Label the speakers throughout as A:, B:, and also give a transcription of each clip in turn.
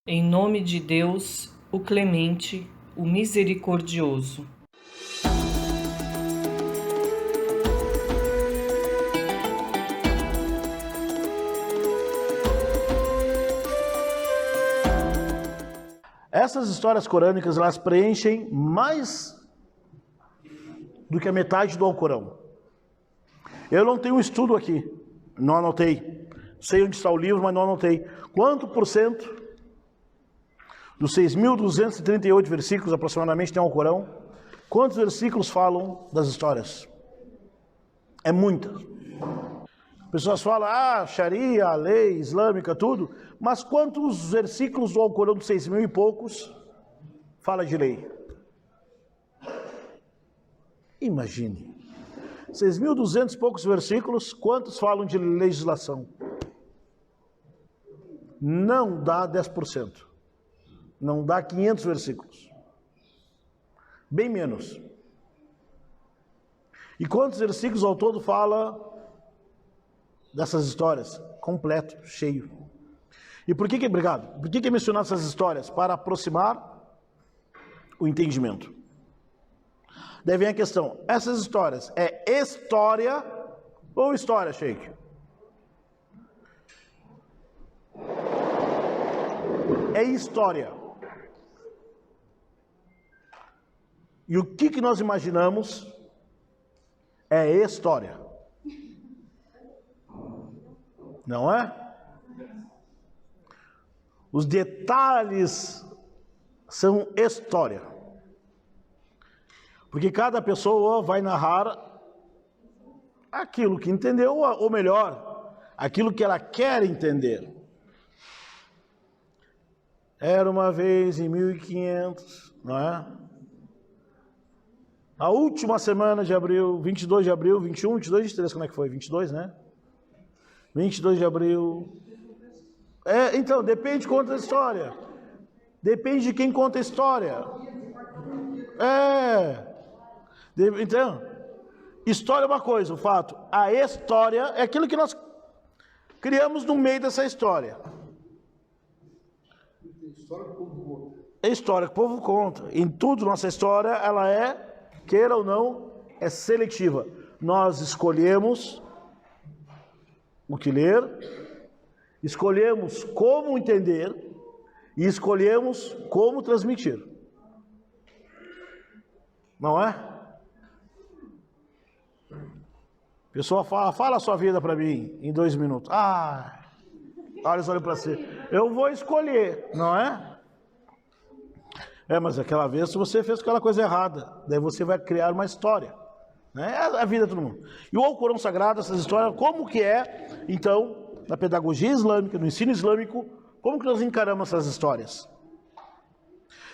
A: Em nome de Deus, o clemente, o misericordioso.
B: Essas histórias corânicas, elas preenchem mais do que a metade do Alcorão. Eu não tenho um estudo aqui, não anotei. Sei onde está o livro, mas não anotei. Quanto por cento dos 6.238 versículos aproximadamente tem o Alcorão? Quantos versículos falam das histórias? É muitas. Pessoas falam, Sharia, a lei islâmica, tudo. Mas quantos versículos do Alcorão dos 6.000 e poucos fala de lei? Imagine. 6.200 e poucos versículos, quantos falam de legislação? Não dá 10%. Não dá 500 versículos. Bem menos. E quantos versículos ao todo fala dessas histórias? Completo, cheio. E por que obrigado? Por que é mencionado essas histórias? Para aproximar o entendimento. Daí vem a questão, essas histórias, é história ou história, Sheikh? É história. E o que nós imaginamos é história. Não é? Os detalhes são história. Porque cada pessoa vai narrar aquilo que entendeu, ou melhor, aquilo que ela quer entender. Era uma vez em 1500, não é? A última semana de abril, 22 de abril, 21, 22, 23, como é que foi? 22, né? 22 de abril. Então, depende de quem conta a história. Depende de quem conta a história. Então, história é uma coisa, o fato. A história é aquilo que nós criamos no meio dessa história. É história que o povo conta. Em tudo, nossa história, ela é, queira ou não, é seletiva. Nós escolhemos o que ler, escolhemos como entender e escolhemos como transmitir. Não é? A pessoa fala a sua vida para mim em 2 minutos. Olha, eles olham para si. Eu vou escolher, não é? Mas aquela vez você fez aquela coisa errada. Daí você vai criar uma história. Né? É a vida de todo mundo. E o Alcorão Sagrado, essas histórias, como que é, então, na pedagogia islâmica, no ensino islâmico, como que nós encaramos essas histórias?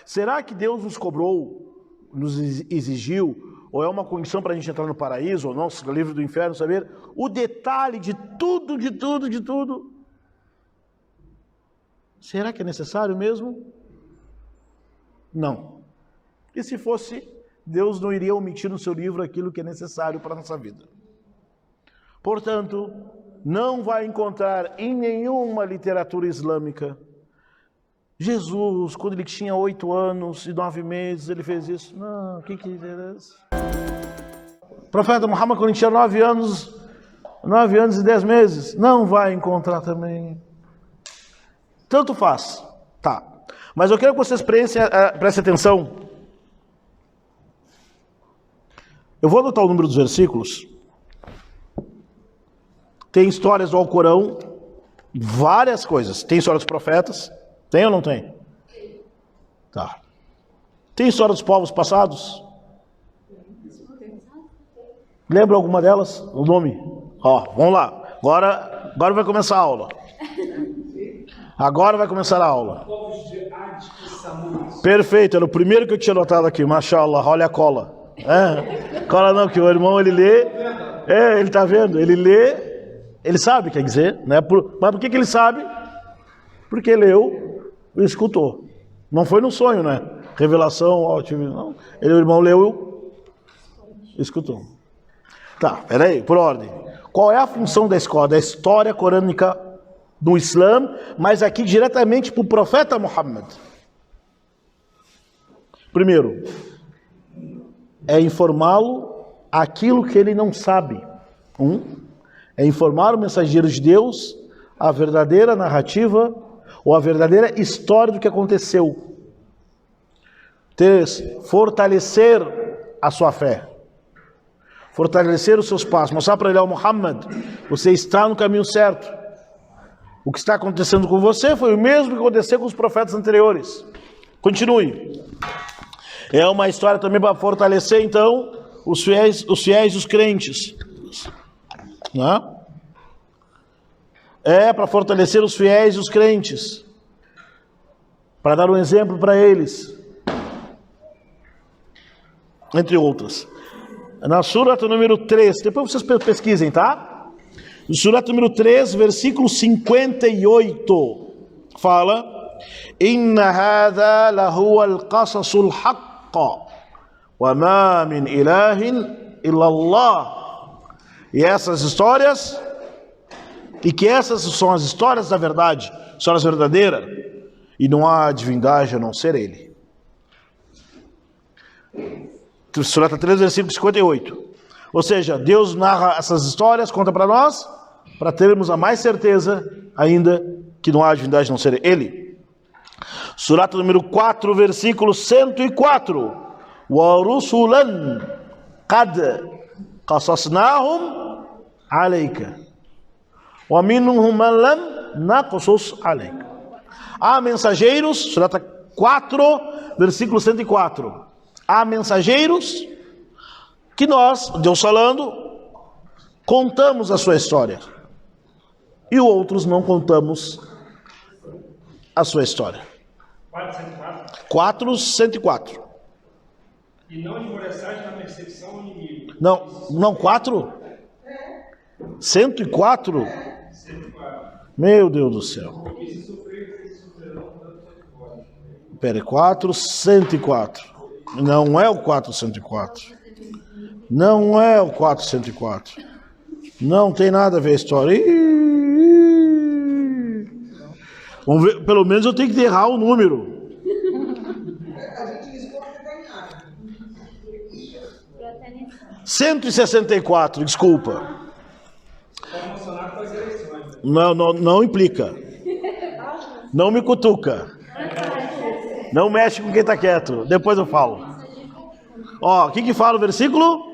B: Será que Deus nos cobrou, nos exigiu, ou é uma condição para a gente entrar no paraíso, ou não, no livro do inferno, saber o detalhe de tudo, de tudo, de tudo? Será que é necessário mesmo? Não. E se fosse, Deus não iria omitir no seu livro aquilo que é necessário para a nossa vida. Portanto, não vai encontrar em nenhuma literatura islâmica Jesus, quando ele tinha 8 anos e 9 meses, ele fez isso. Não, o que interessa? O profeta Muhammad, quando ele tinha 9 anos e 10 meses, não vai encontrar também. Tanto faz. Tá. Mas eu quero que vocês prestem atenção. Eu vou anotar o número dos versículos. Tem histórias do Alcorão, várias coisas. Tem história dos profetas. Tem ou não tem? Tá. Tem história dos povos passados? Lembra alguma delas? O nome? Vamos lá. Agora vai começar a aula. Agora vai começar a aula. Perfeito, era o primeiro que eu tinha notado aqui. Mashallah, olha a cola. Cola não, que o irmão ele lê. Ele tá vendo? Ele lê, ele sabe, quer dizer, né? Mas por que ele sabe? Porque leu e escutou. Não foi no sonho, né? Revelação, não. O irmão leu e escutou. Tá, peraí, por ordem. Qual é a função da escola, da história corânica do Islã, mas aqui diretamente para o profeta Muhammad. Primeiro, é informá-lo aquilo que ele não sabe. É informar o mensageiro de Deus a verdadeira narrativa ou a verdadeira história do que aconteceu. 3, fortalecer a sua fé. Fortalecer os seus passos. Mostrar para ele, ó Muhammad, você está no caminho certo. O que está acontecendo com você foi o mesmo que aconteceu com os profetas anteriores. Continue. É uma história também para fortalecer, então, os fiéis e os crentes. Né? É para fortalecer os fiéis e os crentes. Para dar um exemplo para eles. Entre outras. Na Surata número 3, depois vocês pesquisem, tá? No Surata número 3, versículo 58, fala: Inna hadha lahu al-qasasul haqqa, wa ma min ilahin illa Allah. E essas histórias, e que essas são as histórias da verdade, histórias verdadeiras, e não há divindade a não ser Ele. Surata 3, versículo 58. Ou seja, Deus narra essas histórias, conta para nós, para termos a mais certeza ainda que não há divindade a não ser Ele. Surata número 4, versículo 104. Wa rusulan qad qasasnahum alayka wa minhum man lam naqsus alayka. Há mensageiros, Surata 4, versículo 104. Há mensageiros que nós, Deus falando, contamos a sua história. E outros não contamos a sua história. 4:104.
C: E não esmoreçais na perseguição ao inimigo.
B: Não, 4? 104? Meu Deus do céu. Pera, 4:104. Não é o 404. Não é o 404. Não tem nada a ver a história. Vamos ver, pelo menos eu tenho que errar o número. 164, desculpa. Não implica. Não me cutuca. Não mexe com quem está quieto. Depois eu falo. Ó, o que fala o versículo?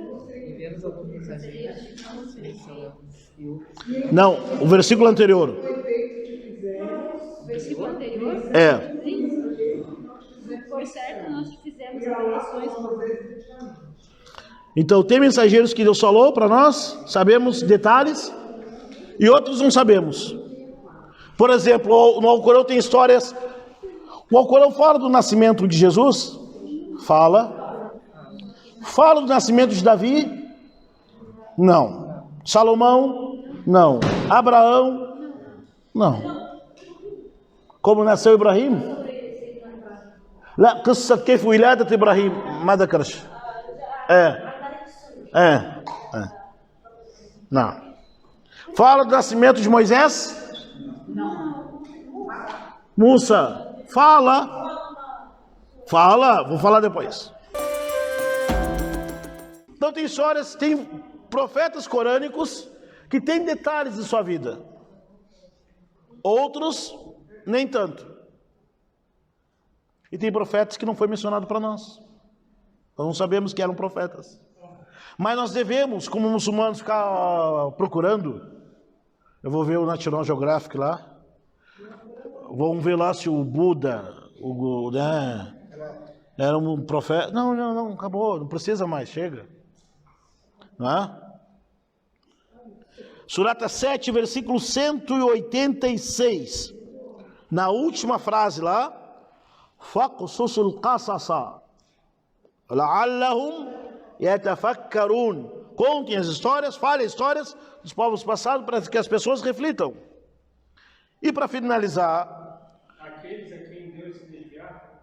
B: Não, o versículo anterior.
D: O versículo anterior?
B: É.
D: Por certo, nós te fizemos revelações.
B: Então, tem mensageiros que Deus falou para nós, sabemos detalhes, e outros não sabemos. Por exemplo, no Alcorão tem histórias. O Alcorão fala do nascimento de Jesus? Fala. Fala do nascimento de Davi? Não. Salomão? Não. Abraão? Não. Como nasceu Ibrahim? لا قصة كيف ولادة إبراهيم ما ذكرش. Não. Fala do nascimento de Moisés? Não. Musa? Fala, vou falar depois. Então tem histórias, tem profetas corânicos que têm detalhes de sua vida. Outros, nem tanto. E tem profetas que não foi mencionado para nós. Nós não sabemos que eram profetas. Mas nós devemos, como muçulmanos, ficar procurando. Eu vou ver o National Geographic lá. Vamos ver lá se o Buda, era um profeta. Não, acabou, não precisa mais, chega. Não é? Surata 7, versículo 186. Na última frase lá, faqsusul qasasa la'allahum yatafakkarun. Contem as histórias, falem histórias dos povos passados para que as pessoas reflitam. E para finalizar,
C: aqueles a quem Deus se desviar.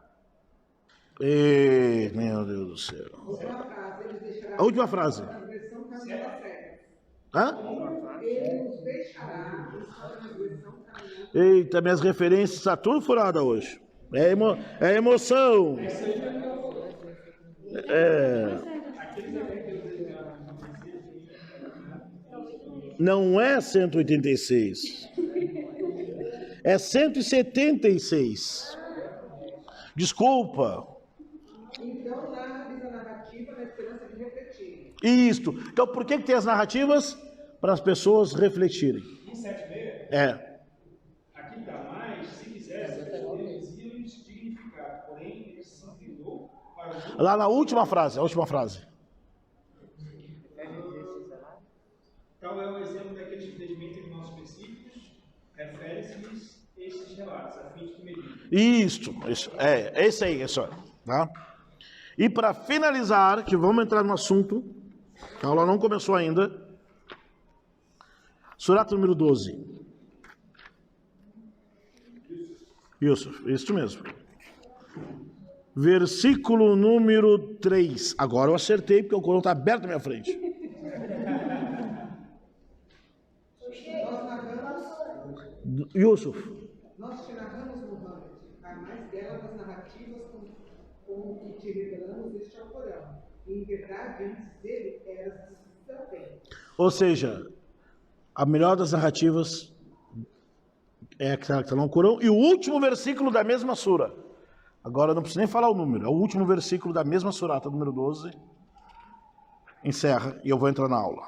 B: Meu Deus do céu. A última frase. Hã? Eita, minhas referências estão tudo furada hoje. É emoção. Não é 186. É 176. Desculpa.
E: Então, narra a narrativa na esperança de refletir.
B: Isto. Então, por que tem as narrativas? Para as pessoas refletirem.
C: 176?
B: É.
C: Aqui está mais, se quisesse, eles iam significar, porém, ele se inclinou para o...
B: Lá na última frase, a última frase.
C: Tal é o exemplo daqueles que desmentem irmãos específicos, refere-se-lhes estes relatos, a fim de que meditem.
B: Isto, esse aí, esse aí, tá? E para finalizar, que vamos entrar no assunto, a aula não começou ainda, Surata número 12. Isso mesmo. Versículo número 3. Agora eu acertei, porque o Corão está aberto na minha frente. Yusuf.
E: Nós te narramos, Muhammad, a mais belas narrativas com o que te revelamos este Alcorão. E, em verdade, antes dele, eras também.
B: Ou seja, a melhor das narrativas é a que está no Corão. E o último versículo da mesma sura. Agora eu não preciso nem falar o número. É o último versículo da mesma surata, número 12. Encerra e eu vou entrar na aula.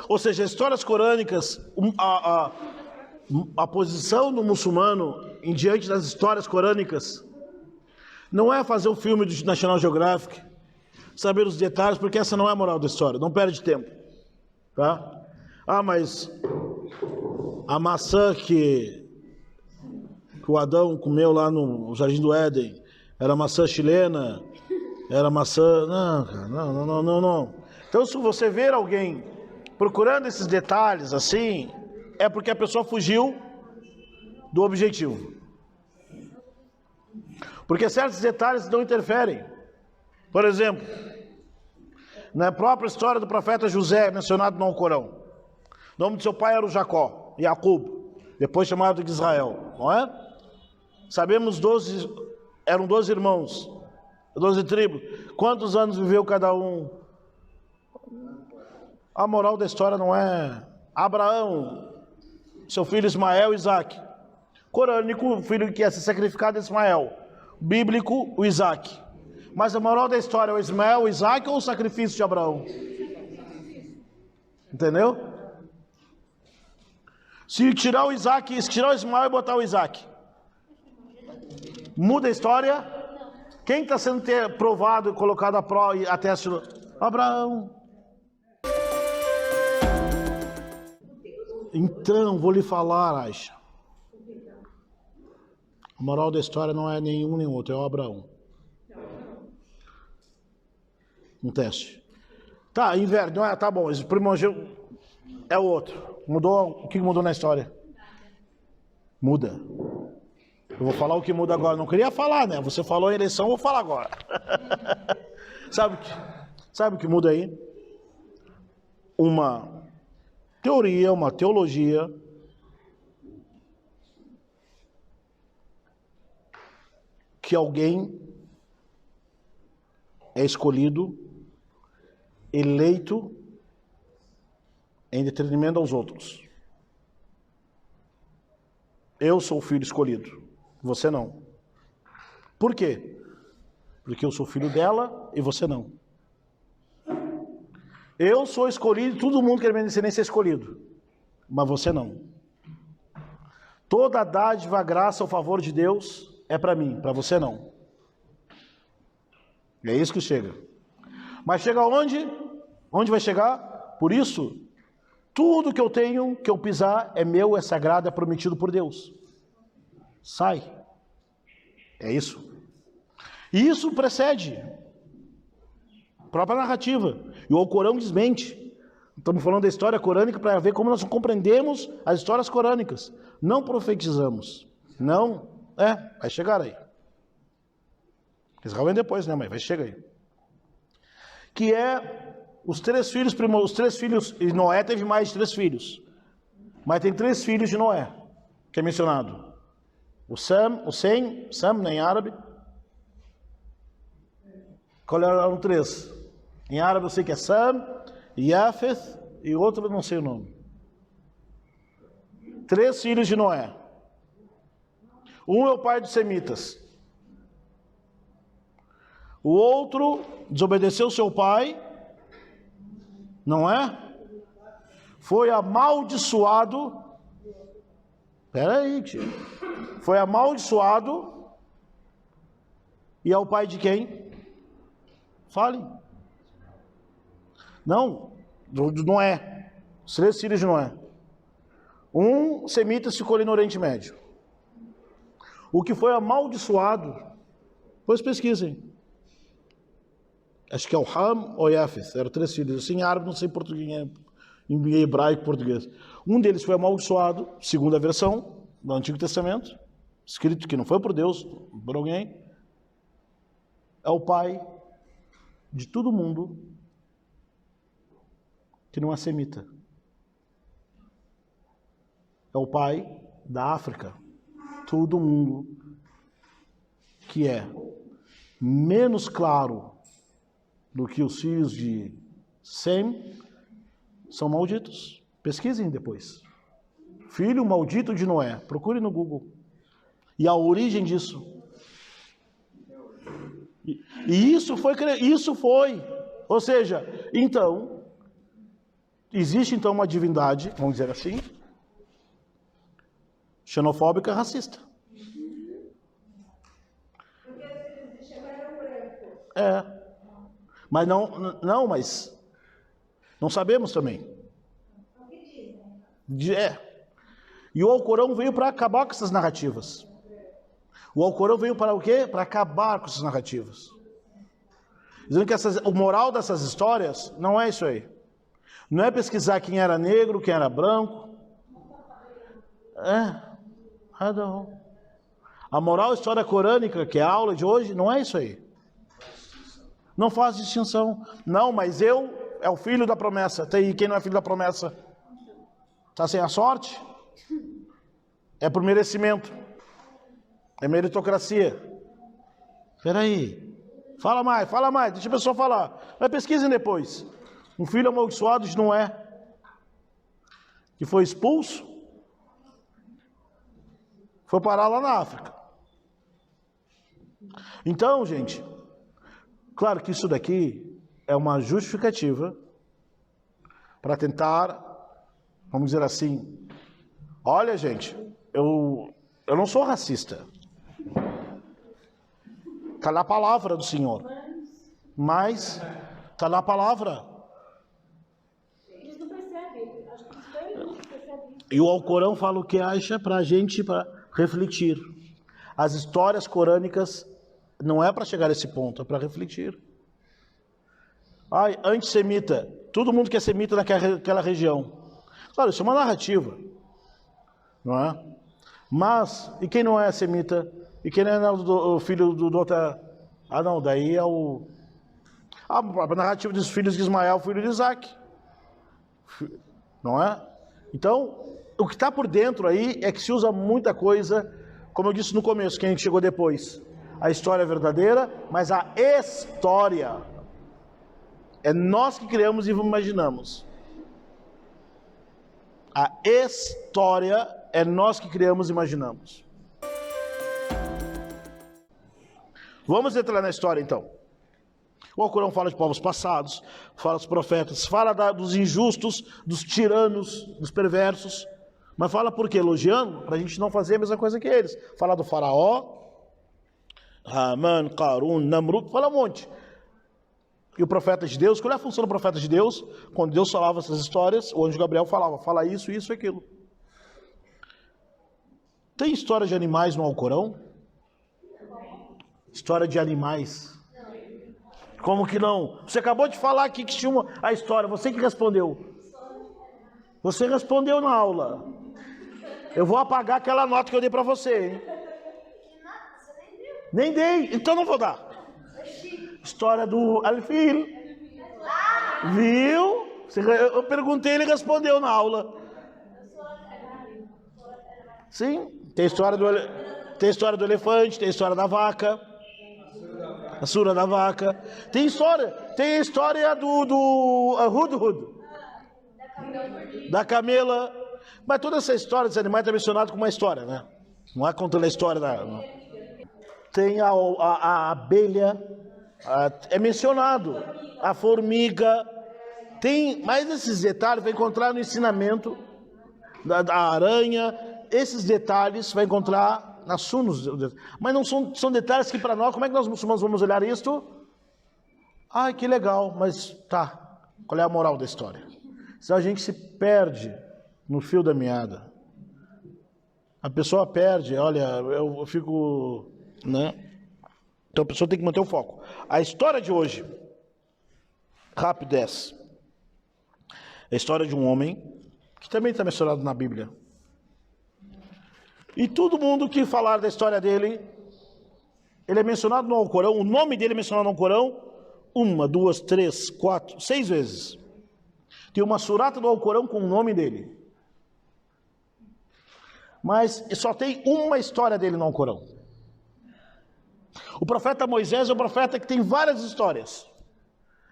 B: Ou seja, histórias corânicas, a posição do muçulmano em diante das histórias corânicas não é fazer o filme do National Geographic, saber os detalhes, porque essa não é a moral da história, não perde tempo, tá? Mas a maçã que o Adão comeu lá no Jardim do Éden era maçã chilena, era maçã... Não, cara, não. Então, se você ver alguém procurando esses detalhes assim, é porque a pessoa fugiu do objetivo. Porque certos detalhes não interferem. Por exemplo, na própria história do profeta José, mencionado no Alcorão, o nome de seu pai era o Jacó, Jacob, depois chamado de Israel, não é? Sabemos eram 12 irmãos, 12 tribos. Quantos anos viveu cada um? A moral da história não é Abraão, seu filho Ismael, Isaac. Corânico, o filho que ia ser sacrificado é Ismael. Bíblico, o Isaac. Mas a moral da história é o Ismael, o Isaac ou o sacrifício de Abraão? Entendeu? Se tirar o Isaac, se tirar o Ismael e botar o Isaac, muda a história? Quem está sendo provado e colocado à prova e ateste? Abraão. Então, vou lhe falar, Aisha. A moral da história não é nenhum nem outro, é o Abraão. Um teste. Tá, inverno, não é? Tá bom, esse primogênito é o outro. Mudou, o que mudou na história? Muda. Eu vou falar o que muda agora. Não queria falar, né? Você falou em eleição, eu vou falar agora. Sabe o que muda aí? Uma teoria, uma teologia que alguém é escolhido, eleito em detrimento aos outros. Eu sou o filho escolhido, você não. Por quê? Porque eu sou filho dela e você não. Eu sou escolhido, todo mundo quer minha descendência é escolhido, mas você não. Toda a dádiva, a graça, o favor de Deus é para mim, para você não. É isso que chega. Mas chega onde? Onde vai chegar? Por isso, tudo que eu tenho, que eu pisar, é meu, é sagrado, é prometido por Deus. Sai. É isso. E isso precede a própria narrativa. E o Alcorão desmente. Estamos falando da história corânica para ver como nós compreendemos as histórias corânicas. Não profetizamos. Não. Vai chegar aí. Israel vem depois, né, mãe? Vai chegar aí. Que é os três filhos, e Noé teve mais de 3 filhos. Mas tem 3 filhos de Noé, que é mencionado. O Sem, né, em árabe. Qual eram 3? Em árabe eu sei que é Sam, Yafeth e outro eu não sei o nome. 3 filhos de Noé. Um é o pai dos semitas. O outro desobedeceu seu pai, não é? Foi amaldiçoado. Espera aí, tio. Foi amaldiçoado. E é o pai de quem? Fale. Não, de Noé. Os 3 filhos de Noé. Um semita ficou ali no Oriente Médio. O que foi amaldiçoado, depois pesquisem. Acho que é o Ham ou Yafeth, eram 3 filhos. Assim, em árabe, não sei português, em hebraico, português. Um deles foi amaldiçoado, segundo a versão do Antigo Testamento, escrito que não foi por Deus, por alguém. É o pai de todo mundo que não é semita. É o pai da África. Todo mundo que é menos claro do que os filhos de Sem são malditos. Pesquisem depois. Filho maldito de Noé. Procure no Google. E a origem disso. E isso foi. Ou seja, então, existe então uma divindade, vamos dizer assim, xenofóbica, racista. Mas mas não sabemos também. E o Alcorão veio para acabar com essas narrativas. O Alcorão veio para o quê? Para acabar com essas narrativas. Dizendo que o moral dessas histórias não é isso aí. Não é pesquisar quem era negro, quem era branco. A moral história corânica, que é a aula de hoje, não é isso aí. Não faz distinção. Não, mas é o filho da promessa. E quem não é filho da promessa? Está sem a sorte? É por merecimento. É meritocracia. Espera aí. Fala mais. Deixa a pessoa falar. Mas pesquisem depois. Um filho amaldiçoado de Noé, que foi expulso, foi parar lá na África. Então, gente, claro que isso daqui é uma justificativa para tentar, vamos dizer assim, olha, gente, eu não sou racista. Está na palavra do Senhor. Mas está na palavra.
D: Eles não percebem. Acho que eles não percebem.
B: E o Alcorão fala o que acha para a gente refletir. As histórias corânicas não é para chegar a esse ponto, é para refletir. Antissemita. Todo mundo que é semita naquela região. Claro, isso é uma narrativa. Não é? Mas, e quem não é semita? E quem não é o filho do outro? Não, daí é o... a narrativa dos filhos de Ismael, filho de Isaac. Não é? Então, o que está por dentro aí é que se usa muita coisa, como eu disse no começo, quem chegou depois. A história é verdadeira, mas a história é nós que criamos e imaginamos. A história é nós que criamos e imaginamos. Vamos entrar na história então. O Alcorão fala de povos passados, fala dos profetas, fala dos injustos, dos tiranos, dos perversos. Mas fala por quê? Elogiando, para a gente não fazer a mesma coisa que eles. Fala do faraó, Haman, Qarun, Namrud, fala um monte. E o profeta de Deus, qual é a função do profeta de Deus? Quando Deus falava essas histórias, o anjo Gabriel falava, fala isso, isso e aquilo. Tem história de animais no Alcorão? História de animais. Como que não? Você acabou de falar aqui que tinha a história, você que respondeu. Você respondeu na aula. Eu vou apagar aquela nota que eu dei para você, hein? Nem dei, então não vou dar. História do Alfil. Viu? Eu perguntei, ele respondeu na aula. Sim, tem a história do elefante, tem a história da vaca. A sura da vaca. Tem a história do Hudhud. Da camela. Mas toda essa história dos animais está mencionada como uma história, né? Não é contando a história da... Não. Tem a abelha, é mencionado. A formiga. Tem mais esses detalhes, vai encontrar no ensinamento da aranha. Esses detalhes vai encontrar na Sunos. Mas não são detalhes que para nós, como é que nós muçulmanos vamos olhar isto? Ai, que legal, mas tá. Qual é a moral da história? Se a gente se perde no fio da meada, a pessoa perde, olha, eu fico, né? Então a pessoa tem que manter o foco. A história de hoje, rapidez, é a história de um homem que também está mencionado na Bíblia. E todo mundo que falar da história dele, ele é mencionado no Alcorão, o nome dele é mencionado no Alcorão 1, 2, 3, 4, 6 vezes. Tem uma surata do Alcorão com o nome dele. Mas só tem uma história dele no Alcorão. O profeta Moisés é um profeta que tem várias histórias.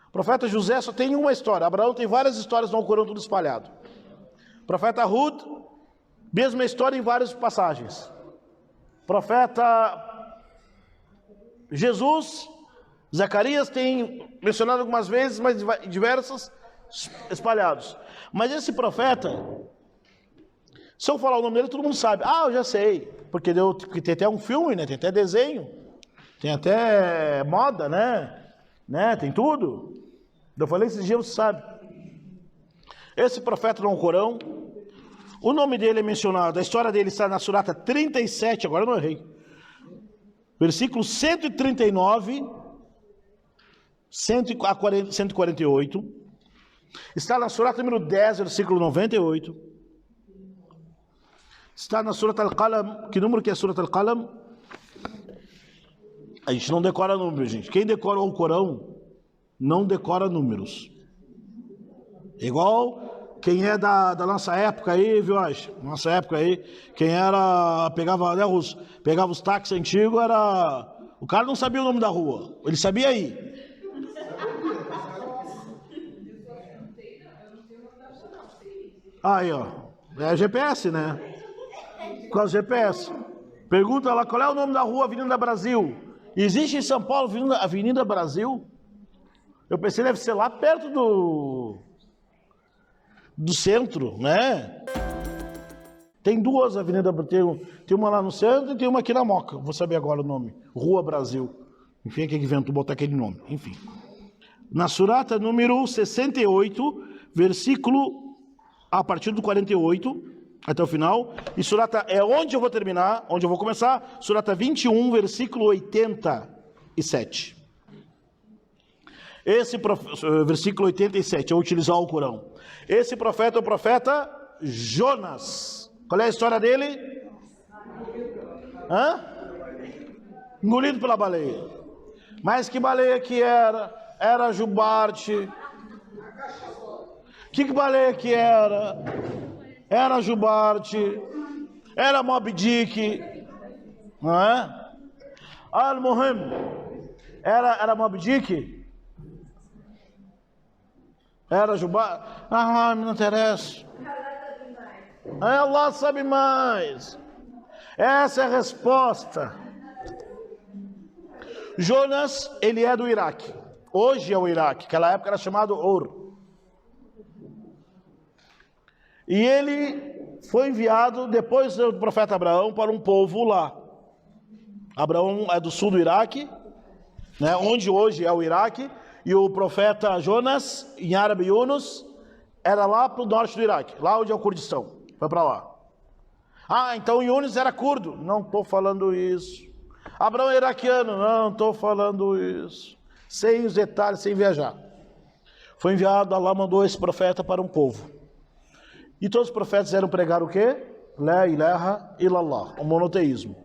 B: O profeta José só tem uma história. Abraão tem várias histórias no Alcorão, tudo espalhado. O profeta Hud, mesma história em várias passagens. O profeta Jesus, Zacarias tem mencionado algumas vezes, mas diversas espalhados. Mas esse profeta, se eu falar o nome dele, todo mundo sabe. Ah, eu já sei. Porque tem até um filme, né? Tem até desenho. Tem até moda, né? Tem tudo. Eu falei esses dias, você sabe. Esse profeta no Alcorão, o nome dele é mencionado, a história dele está na surata 37, agora eu não errei. Versículo 139, 148. Está na surata número 10, versículo 98. Está na surata Al-Qalam. Que número que é a surata Al-Qalam? A gente não decora números, gente. Quem decora o Alcorão não decora números. Igual quem é da nossa época aí, viu, acho? Nossa época aí, quem pegava, né, pegava os táxis antigos, o cara não sabia o nome da rua, ele sabia aí. Aí, ó, é GPS, né? Com o GPS. Pergunta lá, qual é o nome da rua Avenida Brasil? Existe em São Paulo Avenida Brasil? Eu pensei, deve ser lá perto do centro, né? Tem duas avenidas, tem uma lá no centro e tem uma aqui na Moca. Vou saber agora o nome. Rua Brasil. Enfim, quem inventou botar aquele nome. Enfim. Na surata número 68, versículo a partir do 48 até o final. E surata é onde eu vou terminar, onde eu vou começar. Surata 21, versículo 87. Versículo 87, eu vou utilizar o Corão. Esse profeta é o profeta Jonas. Qual é a história dele? Engolido pela baleia. Mas que baleia que era? Era jubarte. Que baleia que era? Era jubarte. Era Moby Dick. Não é? Al-Muhim. Era Moby Dick? Era jubarte? Me não interessa. Allah sabe mais. Essa é a resposta. Jonas, ele é do Iraque. Hoje é o Iraque. Naquela época era chamado Ur. E ele foi enviado depois do profeta Abraão para um povo lá. Abraão é do sul do Iraque, né, onde hoje é o Iraque. E o profeta Jonas, em árabe Yunus, era lá para o norte do Iraque, lá onde é o Kurdistão. Foi para lá. Então Yunus era curdo. Não estou falando isso. Abraão é iraquiano. Não estou falando isso. Sem os detalhes, sem viajar. Foi enviado, Allah mandou esse profeta para um povo. E todos os profetas eram pregar o quê? La ilaha illallah, o monoteísmo.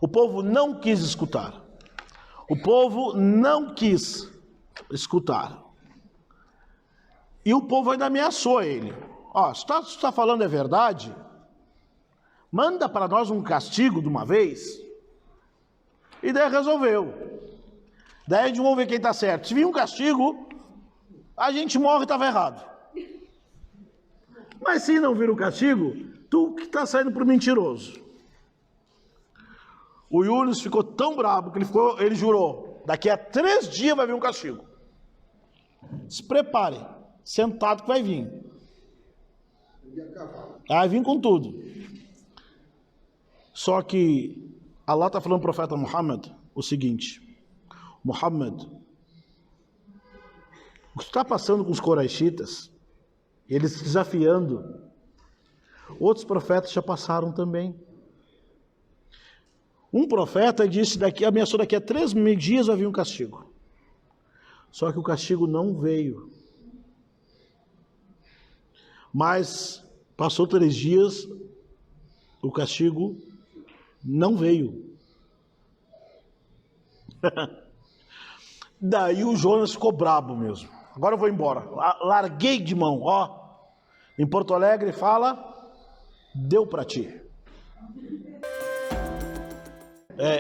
B: O povo não quis escutar. O povo não quis escutar. E o povo ainda ameaçou ele. Ó, se tu está falando é verdade, manda para nós um castigo de uma vez. E daí resolveu. Daí a gente vamos ver quem está certo. Se vir um castigo, a gente morre e estava errado. Mas se não vir o castigo, tu que está saindo por mentiroso. O Yunus ficou tão bravo que ele jurou, daqui a 3 dias vai vir um castigo. Se prepare, sentado que vai vir. Vai vir com tudo. Só que Allah está falando ao profeta Muhammad o seguinte: Muhammad, o que está passando com os Quraishitas, eles desafiando, outros profetas já passaram também. Um profeta disse, ameaçou daqui a 3 dias vai vir um castigo. Só que o castigo não veio. Mas passou 3 dias, o castigo não veio. Daí o Jonas ficou brabo mesmo. Agora eu vou embora. Larguei de mão, ó. Em Porto Alegre fala, deu pra ti.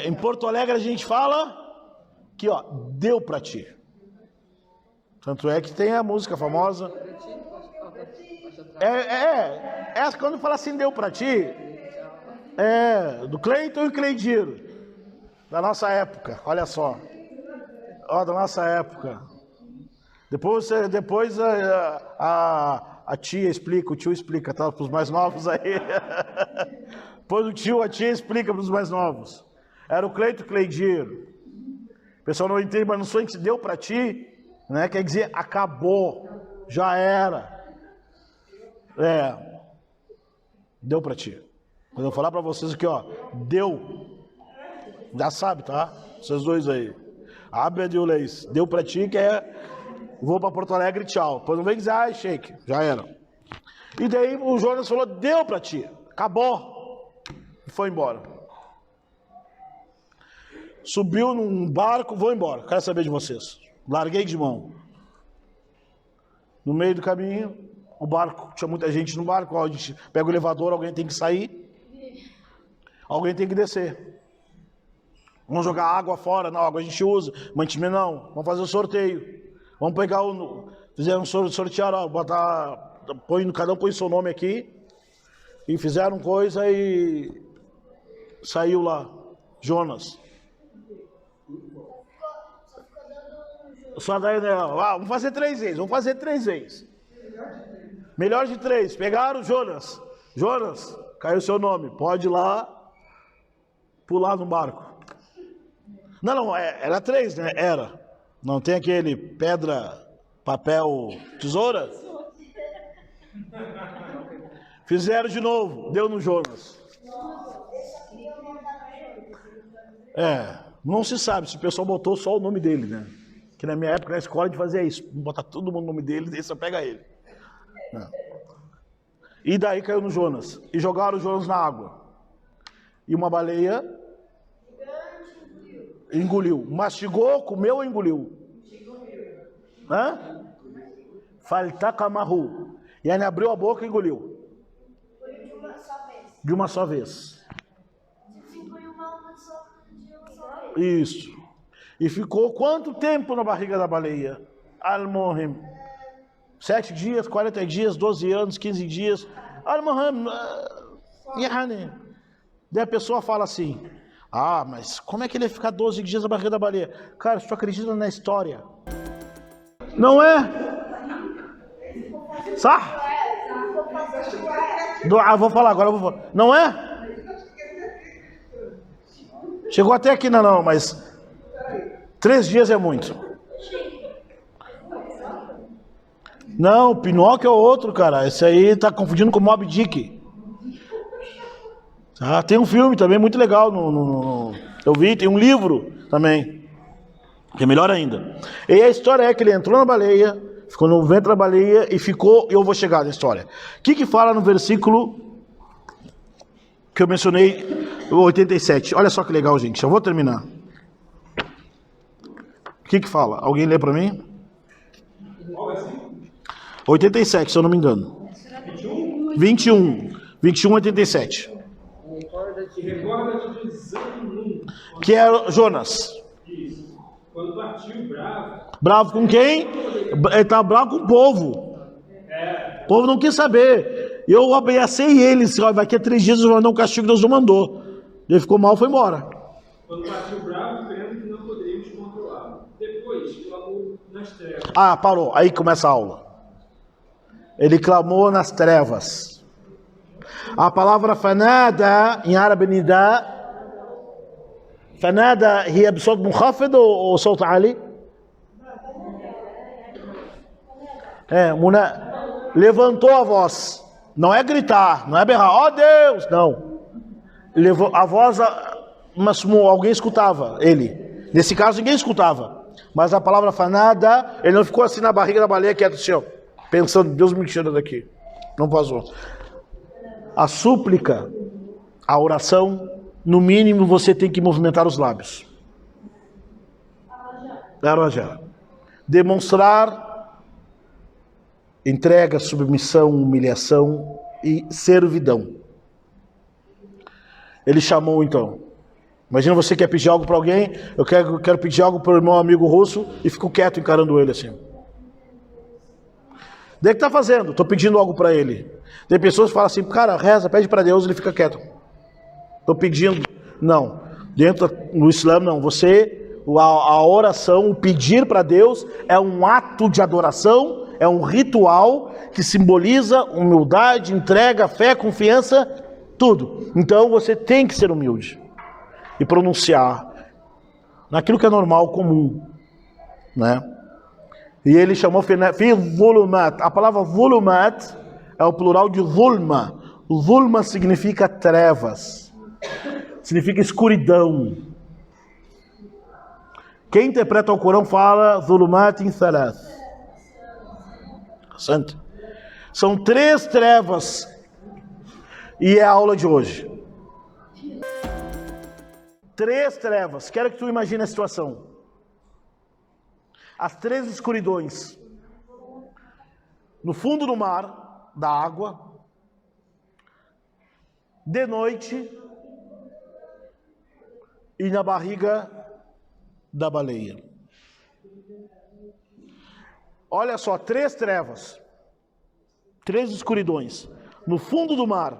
B: Em Porto Alegre a gente fala que, ó, deu pra ti. Tanto é que tem a música famosa. Quando fala assim, deu pra ti, do Cleiton e Cleidir, da nossa época, olha só. Ó, da nossa época. Depois a tia explica, o tio explica, tá? Para os mais novos aí. Depois a tia explica para os mais novos. Era o Cleito Cleidir. O pessoal não entende, mas não sou que deu para ti, né? Quer dizer, acabou, já era. Deu para ti. Quando eu falar para vocês aqui, ó, deu. Já sabe, tá? Vocês dois aí. Abre de Uleis. Deu para ti que vou para Porto Alegre, tchau. Depois não vem dizer, ai, shake, já era. E daí o Jonas falou, deu para ti, acabou. E foi embora. Subiu num barco, vou embora, quero saber de vocês. Larguei de mão. No meio do caminho, o barco, tinha muita gente no barco, a gente pega o elevador, alguém tem que sair, alguém tem que descer. Vamos jogar água fora, não, água a gente usa, mantimento não, vamos fazer o sorteio. Vamos pegar fizeram sortear, ó, botar, cada um põe seu nome aqui, e fizeram coisa e saiu lá, Jonas. Só daí, né, vamos fazer 3 vezes, Melhor de 3, pegaram Jonas, caiu seu nome, pode ir lá, pular no barco. Não, era 3, né, era. Não tem aquele pedra, papel, tesoura? Fizeram de novo, deu no Jonas. Não se sabe se o pessoal botou só o nome dele, né? Que na minha época na escola a gente fazia isso, botar todo mundo o nome dele e só pega ele. E daí caiu no Jonas. E jogaram o Jonas na água. E uma baleia engoliu. Mastigou, comeu ou engoliu? Faltaqamahu. E aí abriu a boca e engoliu. De uma só vez. Isso. E ficou quanto tempo na barriga da baleia? Al-Muhim. 7 dias, 40 dias, 12 anos, 15 dias. Al-Muhim. Daí a pessoa fala assim, mas como é que ele ia ficar 12 dias na barriga da baleia? Cara, se tu acredita na história. Não é? Sah? Vou falar agora, Não é? Chegou até aqui, não, mas 3 dias é muito. Não, Pinóquio é outro, cara. Esse aí tá confundindo com Moby Dick. Tem um filme também muito legal. Eu vi, tem um livro também. Que é melhor ainda. E a história é que ele entrou na baleia, ficou no ventre da baleia e ficou... Eu vou chegar na história. O que fala no versículo que eu mencionei, o 87? Olha só que legal, gente. Eu vou terminar. O que fala? Alguém lê para mim? 87, se eu não me engano. 21. 21, 87.
C: Recorda-te do exame
B: Que é Jonas.
C: Isso. Quando partiu bravo.
B: Bravo com quem? Ele tá bravo com o povo. O povo não quis saber. Eu ameacei eles. Daqui a 3 dias eu vou mandar um castigo que Deus não mandou. Ele ficou mal, foi embora.
C: Quando partiu bravo, crendo que não poderíamos controlá-lo. Depois, clamou nas trevas.
B: Ah, parou. Aí começa a aula. Ele clamou nas trevas. A palavra fanada, em árabe nida, fanada هي بصوت منخفض ou صوت عالي؟ Levantou a voz. Não é gritar, não é berrar, ó Deus, não. Levou a voz, mas alguém escutava ele. Nesse caso ninguém escutava. Mas a palavra fanada, ele não ficou assim na barriga da baleia quieto assim, ó, pensando, Deus me tira daqui. Não vazou. A súplica, a oração, no mínimo você tem que movimentar os lábios. Demonstrar entrega, submissão, humilhação e servidão. Ele chamou então. Imagina você quer pedir algo para alguém, eu quero pedir algo para o meu amigo russo e fico quieto encarando ele assim. Daí que tá fazendo? Estou pedindo algo para ele. Tem pessoas que falam assim, cara, reza, pede para Deus, ele fica quieto. Estou pedindo. Não. No Islã, não. A oração, o pedir para Deus é um ato de adoração, é um ritual que simboliza humildade, entrega, fé, confiança, tudo. Então você tem que ser humilde e pronunciar naquilo que é normal, comum, né? E ele chamou fi zulumat. A palavra zulumat é o plural de zulma. Zulma significa trevas, significa escuridão. Quem interpreta o Corão fala zulumat in thalath. Santo. São 3 trevas e é a aula de hoje. 3 trevas. Quero que tu imagine a situação. As 3 escuridões. No fundo do mar, da água, de noite e na barriga da baleia. Olha só, 3 trevas, 3 escuridões, no fundo do mar.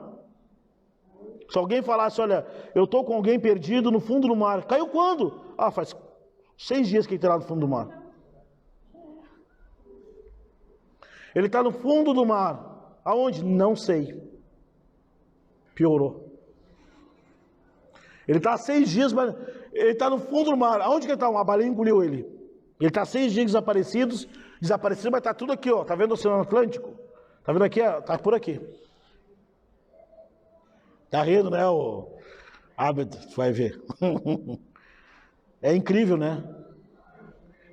B: Se alguém falasse, olha, eu estou com alguém perdido no fundo do mar. Caiu quando? Ah, faz 6 dias que ele está lá no fundo do mar. Ele está no fundo do mar. Aonde? Não sei. Piorou. Ele está há 6 dias, mas ele está no fundo do mar. Aonde que ele está? Uma baleia engoliu ele. Ele está 6 dias desaparecido, mas está tudo aqui, ó. Tá vendo o Oceano Atlântico? Tá vendo aqui? Ó? Tá por aqui. Tá rindo, né, o Abed? Tu vai ver. É incrível, né?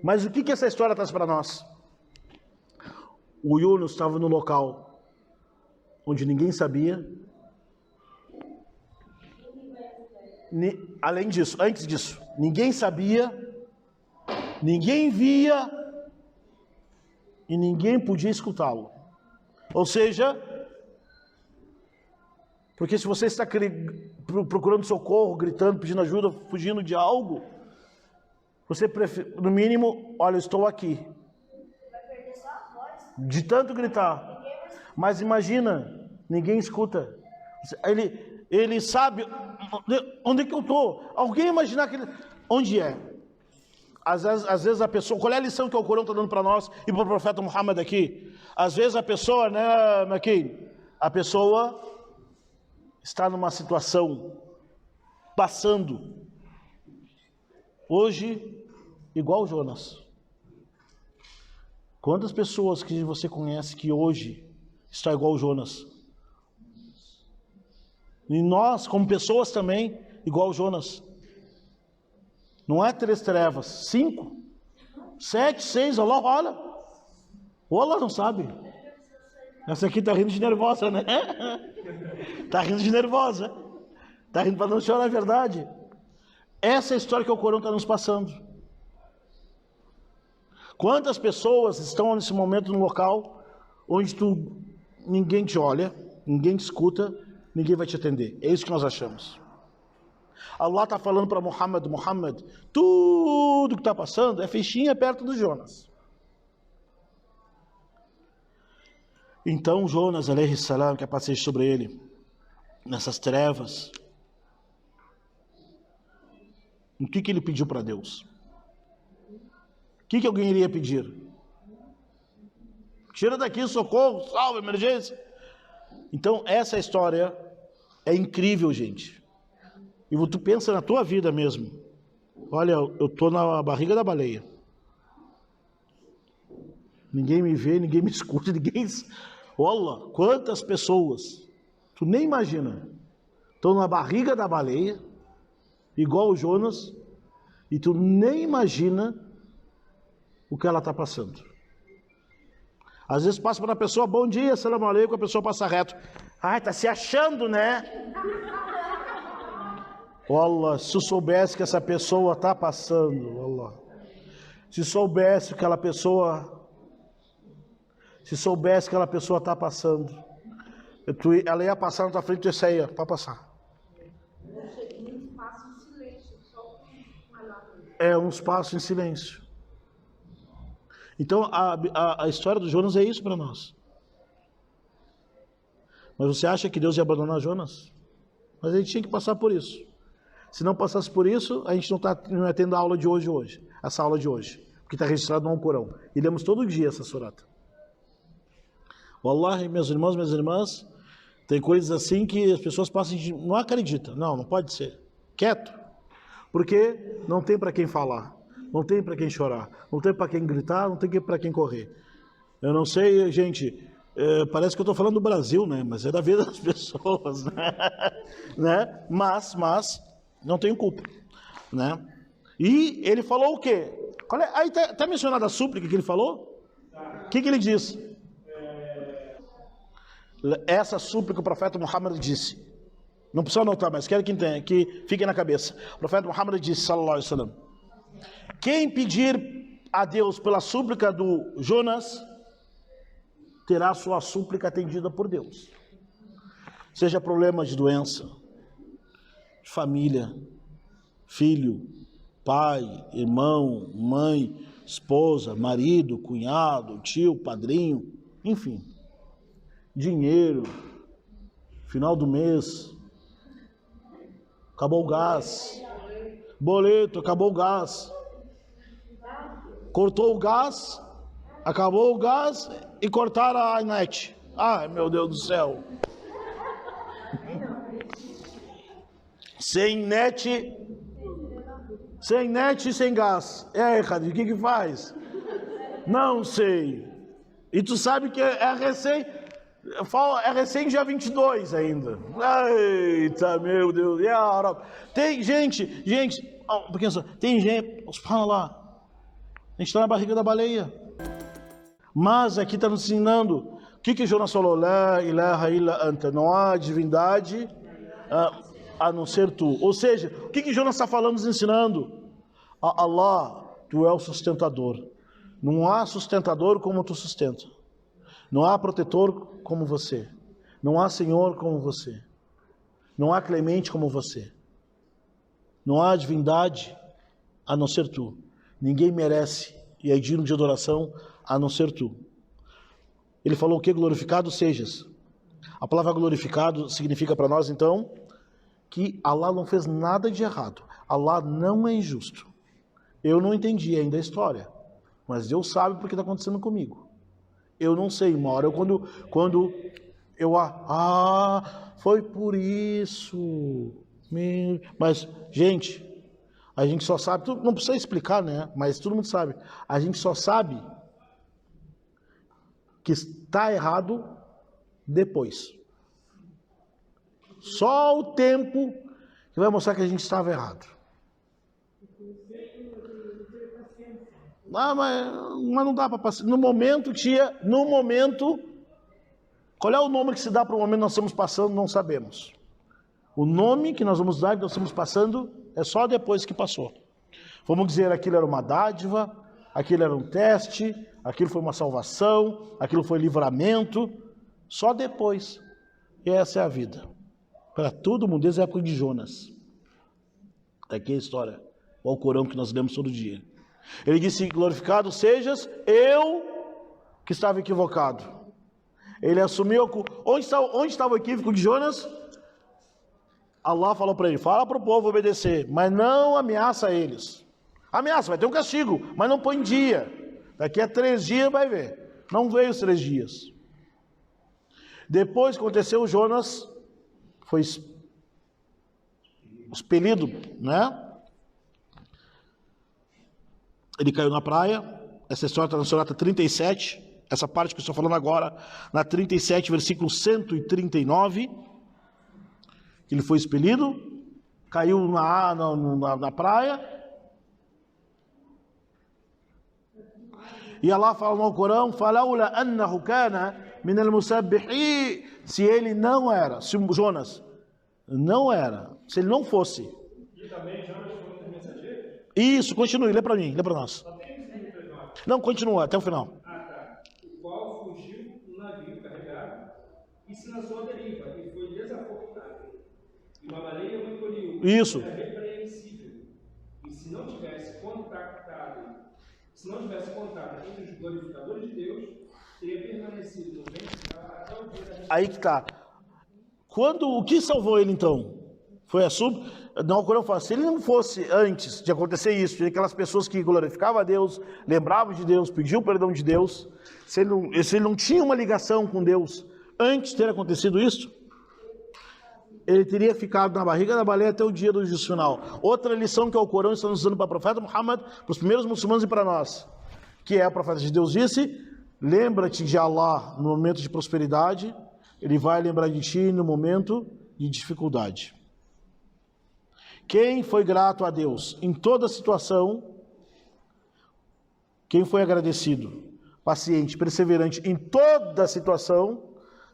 B: Mas o que essa história traz para nós? O Yunus estava no local onde ninguém sabia. Além disso, antes disso, ninguém sabia, ninguém via e ninguém podia escutá-lo. Ou seja, porque se você está procurando socorro, gritando, pedindo ajuda, fugindo de algo, você no mínimo, olha, eu estou aqui. De tanto gritar. Mas imagina, ninguém escuta. Ele sabe onde é que eu estou. Alguém imaginar que onde é? Às vezes a pessoa, qual é a lição que o Corão está dando para nós e para o profeta Muhammad aqui? Às vezes a pessoa, né, Maquin? A pessoa está numa situação passando hoje igual Jonas. Quantas pessoas que você conhece que hoje está igual Jonas? E nós, como pessoas também, igual Jonas. Não é 3 trevas, 5, 7, 6, Allah olha. O Allah não sabe. Essa aqui tá rindo de nervosa, né? Tá rindo de nervosa. Tá rindo para não chorar a verdade. Essa é a história que o Corão está nos passando. Quantas pessoas estão nesse momento no local onde ninguém te olha, ninguém te escuta, ninguém vai te atender. É isso que nós achamos. Allah está falando para Muhammad, tudo que está passando é fichinha perto do Jonas. Então Jonas, alayhi salam, que a paz seja sobre ele, nessas trevas, o que ele pediu para Deus? O que alguém iria pedir? Tira daqui, socorro, salve, emergência. Então essa história é incrível, gente. E tu pensa na tua vida mesmo. Olha, eu estou na barriga da baleia. Ninguém me vê, ninguém me escuta, ninguém... Olha, quantas pessoas, tu nem imagina, estão na barriga da baleia, igual o Jonas, e tu nem imagina o que ela está passando. Às vezes passa para a pessoa, bom dia, salam aleikum, a pessoa passa reto. Ai, tá se achando, né? Olha, se eu soubesse que essa pessoa está passando, olha, se soubesse que aquela pessoa está passando, ela ia passar na tua frente e você ia para passar. É um espaço em silêncio. Então a história do Jonas é isso para nós. Mas você acha que Deus ia abandonar Jonas? Mas a gente tinha que passar por isso. Se não passasse por isso, a gente não ia tendo a aula de hoje, essa aula de hoje, porque está registrado no Alcorão. E lemos todo dia essa surata. Wallahi, meus irmãos, minhas irmãs, tem coisas assim que as pessoas passam e não acreditam. Não pode ser. Quieto. Porque não tem para quem falar, não tem para quem chorar, não tem para quem gritar, não tem para quem correr. Eu não sei, gente, parece que eu estou falando do Brasil, né? Mas é da vida das pessoas, né? Mas não tenho culpa, né? E ele falou o quê? Aí está mencionada a súplica que ele falou? O que ele disse? Essa súplica o profeta Muhammad disse. Não precisa anotar, mas quero que entenda, que fique na cabeça. O profeta Muhammad disse, sallallahu alaihi wasallam, quem pedir a Deus pela súplica do Jonas, terá sua súplica atendida por Deus. Seja problema de doença, de família, filho, pai, irmão, mãe, esposa, marido, cunhado, tio, padrinho, enfim. Dinheiro, final do mês, acabou o gás, boleto, acabou o gás, cortou o gás, acabou o gás e cortaram a net. Ai, meu Deus do céu. Sem net e sem gás. E aí, Khadir, o que faz? Não sei. E tu sabe que é recém dia 22 ainda. Eita, meu Deus. Tem gente, tem gente, subhanallah, a gente está na barriga da baleia. Mas aqui está nos ensinando, o que Jonas falou? La ilaha illa anta, não há divindade a não ser tu. Ou seja, o que Jonas está falando, nos ensinando? Allah, tu é o sustentador. Não há sustentador como tu sustenta. Não há protetor como você. Não há Senhor como você. Não há clemente como você. Não há divindade a não ser tu. Ninguém merece e é digno de adoração a não ser tu. Ele falou o que? Glorificado sejas. A palavra glorificado significa para nós, então, que Allah não fez nada de errado. Allah não é injusto. Eu não entendi ainda a história, mas Deus sabe porque está acontecendo comigo. Eu não sei, uma hora quando eu foi por isso. Mas, gente, a gente só sabe, não precisa explicar, né? Mas todo mundo sabe. A gente só sabe que está errado depois. Só o tempo que vai mostrar que a gente estava errado. Mas não dá para passar. No momento, qual é o nome que se dá para o momento que nós estamos passando, não sabemos. O nome que nós vamos dar, que nós estamos passando, é só depois que passou. Vamos dizer, aquilo era uma dádiva, aquilo era um teste, aquilo foi uma salvação, aquilo foi livramento, só depois. E essa é a vida. Para todo mundo, desde a época de Jonas. Aqui é a história, o Alcorão que nós lemos todo dia. Ele disse, glorificado sejas, eu que estava equivocado. Ele assumiu, onde estava o equívoco de Jonas? Allah falou para ele, fala para o povo obedecer, mas não ameaça eles. Ameaça, vai ter um castigo, mas não põe dia. Daqui a 3 dias vai ver. Não veio os 3 dias. Depois que aconteceu, Jonas foi expelido, né? Ele caiu na praia. Essa história está na Surata 37. Essa parte que eu estou falando agora, na 37, versículo 139. Ele foi expelido, caiu na praia. E Allah fala no Corão, فَلَوْلَا أَنَّهُ كَانَ مِنَ الْمُسَبِّحِينَ. Se ele não era, se Jonas não era, se ele não fosse.
C: E também Jonas foi um mensageiro?
B: Isso, continue, lê para mim, lê para nós. Não, continua, até o final.
C: Ah, tá. O qual fugiu no navio carregado e se lançou à deriva e foi desafortunado. E uma baleia o engoliu.
B: Isso.
C: Era repreensível. E se não tivesse contato entre os glorificadores de Deus, teria permanecido no ventre até o dia da ressurreição.
B: Aí que tá. O que salvou ele então? Foi a Não, o Corão fala, se ele não fosse antes de acontecer isso, de aquelas pessoas que glorificavam a Deus, lembravam de Deus, pediam perdão de Deus, se ele não tinha uma ligação com Deus antes de ter acontecido isso, ele teria ficado na barriga da baleia até o dia do juízo final. Outra lição que o Corão está nos dando para o profeta Muhammad, para os primeiros muçulmanos e para nós, que é o profeta de Deus disse, lembra-te de Allah no momento de prosperidade, ele vai lembrar de ti no momento de dificuldade. Quem foi grato a Deus em toda situação, quem foi agradecido, paciente, perseverante em toda situação,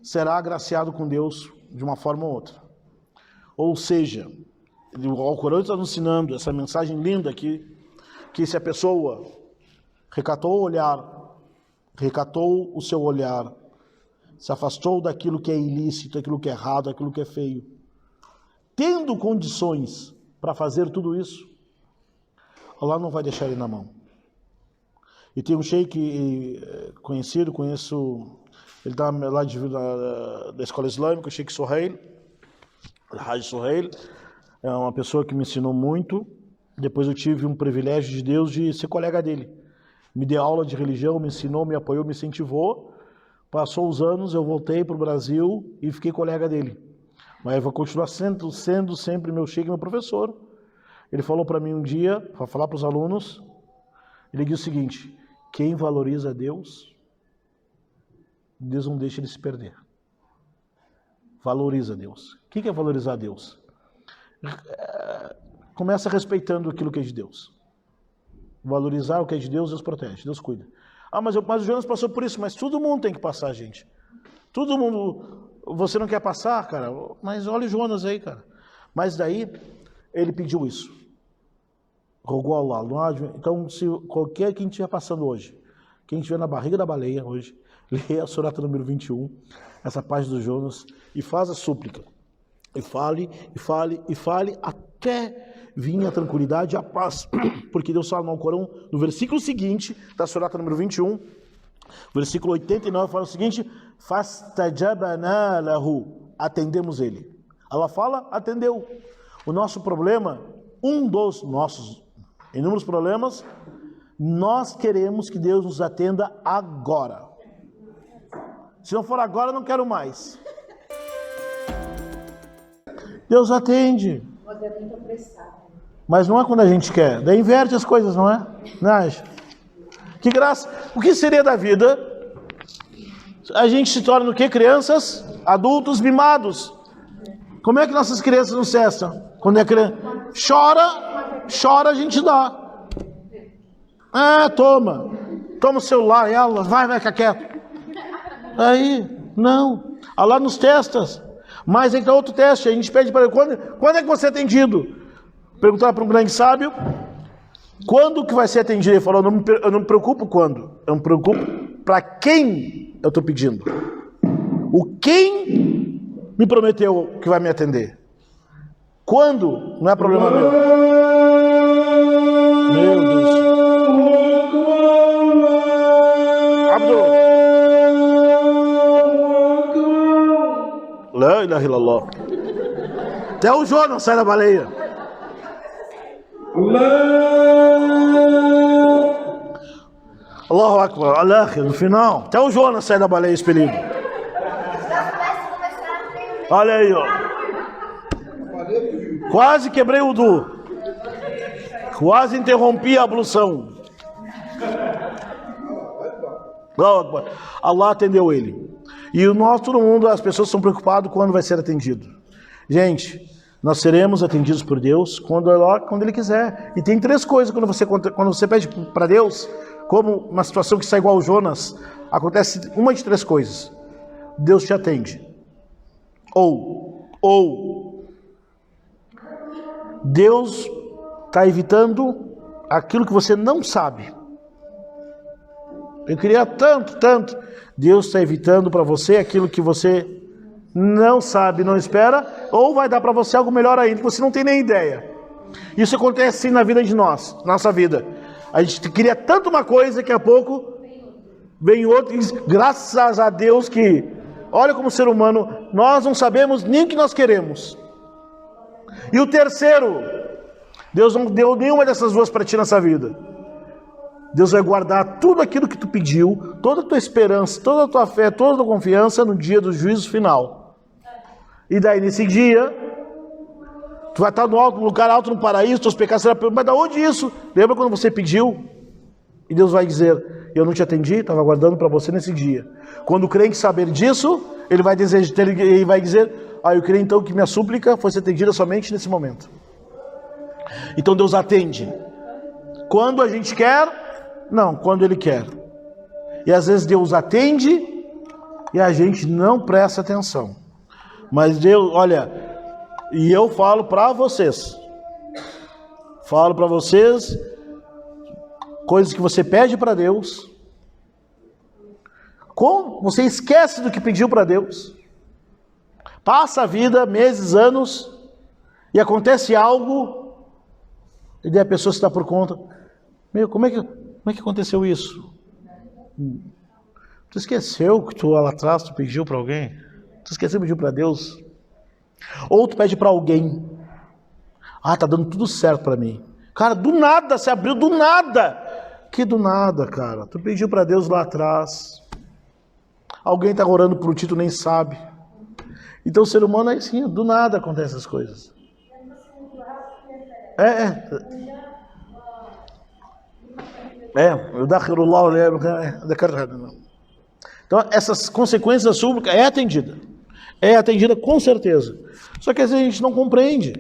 B: será agraciado com Deus de uma forma ou outra. Ou seja, o Alcorão está nos ensinando essa mensagem linda aqui, que se a pessoa recatou o seu olhar, se afastou daquilo que é ilícito, daquilo que é errado, daquilo que é feio, tendo condições para fazer tudo isso, Allah não vai deixar ele na mão. E tem um sheik conhecido, ele está lá da escola islâmica, o Sheik Suhail, Haj Suhail, é uma pessoa que me ensinou muito. Depois eu tive um privilégio de Deus de ser colega dele. Me deu aula de religião, me ensinou, me apoiou, me incentivou. Passou os anos, eu voltei para o Brasil e fiquei colega dele. Mas eu vou continuar sendo sempre meu sheik, meu professor. Ele falou para mim um dia, para falar para os alunos, ele disse o seguinte, quem valoriza Deus, Deus não deixa ele se perder. Valoriza Deus. O que é valorizar Deus? Começa respeitando aquilo que é de Deus. Valorizar o que é de Deus, Deus protege, Deus cuida. Mas o Jonas passou por isso, mas todo mundo tem que passar, gente. Todo mundo... Você não quer passar, cara? Mas olha o Jonas aí, cara. Mas daí, ele pediu isso. Rogou ao Allah. Então, se qualquer quem estiver passando hoje, quem estiver na barriga da baleia hoje, leia a Surata número 21, essa página do Jonas, e faz a súplica. E fale, até vir a tranquilidade e a paz. Porque Deus fala no Alcorão, no versículo seguinte, da Surata número 21, versículo 89, fala o seguinte, fastajabna lahu, atendemos ele. Allah fala, atendeu. O nosso problema, um dos nossos inúmeros problemas, nós queremos que Deus nos atenda agora. Se não for agora, não quero mais. Deus atende. Mas não é quando a gente quer. Daí inverte as coisas, não é? Não acha? Que graça. O que seria da vida? A gente se torna o quê? Crianças, adultos mimados. Como é que nossas crianças não cessam? Quando é criança, chora, a gente dá. Toma o celular, e ela vai ficar quieto. Aí, não. Allah nos testa. Mas aí está outro teste, a gente pede para ele, quando é que você é atendido? Perguntar para um grande sábio, Quando que vai ser atendido? Ele falou, eu não me preocupo quando. Eu me preocupo para quem eu estou pedindo. O quem me prometeu que vai me atender. Quando? Não é problema meu. Meu Deus. Abdul. La ilaha illallah. Até o Jonas sai da baleia. Allahu Akbar. Al-akhir, no final. Até o Jonas sai da baleia expelido. Olha aí, ó. Quase quebrei o wudu. Quase interrompi a ablução. Allahu Akbar. Allah atendeu ele. E nós, todo mundo, as pessoas estão preocupadas quando vai ser atendido. Gente, nós seremos atendidos por Deus quando Ele quiser. E tem 3 coisas quando você pede para Deus, como uma situação que está igual ao Jonas, acontece uma de 3 coisas. Deus te atende. Ou Deus está evitando aquilo que você não sabe. Eu queria tanto. Deus está evitando para você aquilo que você não sabe, não espera, ou vai dar para você algo melhor ainda, que você não tem nem ideia. Isso acontece sim na vida de nós, nossa vida. A gente queria tanto uma coisa, daqui a pouco vem outra, e graças a Deus que, olha como ser humano, nós não sabemos nem o que nós queremos. E o terceiro, Deus não deu nenhuma dessas 2 para ti nessa vida. Deus vai guardar tudo aquilo que tu pediu, toda a tua esperança, toda a tua fé, toda a tua confiança no dia do juízo final. E daí nesse dia, tu vai estar no lugar alto no paraíso, teus pecados serão perdoados. Mas da onde isso? Lembra quando você pediu? E Deus vai dizer, eu não te atendi, estava aguardando para você nesse dia. Quando o crente saber disso, ele vai dizer, eu creio então que minha súplica fosse atendida somente nesse momento. Então Deus atende. Quando a gente quer? Não, quando Ele quer. E às vezes Deus atende e a gente não presta atenção. Mas Deus, olha, e eu falo para vocês. Coisas que você pede para Deus. Como você esquece do que pediu para Deus. Passa a vida, meses, anos, e acontece algo, e daí a pessoa se dá por conta. Como é que aconteceu isso? Tu esqueceu que tu lá atrás tu pediu para alguém? Tu esqueceu que pediu para Deus? Ou tu pede para alguém? Tá dando tudo certo para mim. Cara, do nada, se abriu do nada. Que do nada, cara. Tu pediu para Deus lá atrás. Alguém tá orando por ti, tu nem sabe. Então o ser humano é assim, do nada acontecem essas coisas. Então essas consequências da súplica é atendida com certeza, só que às vezes a gente não compreende,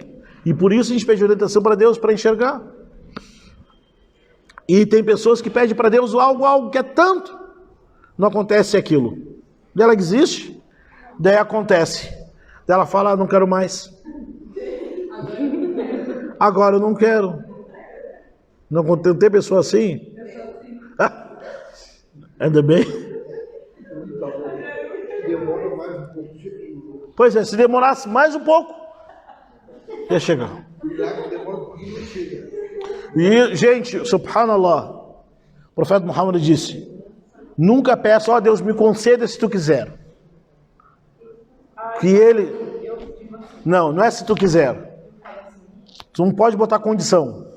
B: e por isso a gente pede orientação para Deus para enxergar. E tem pessoas que pedem para Deus algo que é tanto, não acontece aquilo, daí ela desiste, daí acontece, daí ela fala, não quero mais, agora eu não quero. Não tem pessoa assim? Ainda bem. Pois é, se demorasse mais um pouco, ia chegar. E, gente, subhanallah, o profeta Muhammad disse, nunca peça, Deus me conceda se tu quiser. Que ele... Não é se tu quiser. Tu não pode botar condição.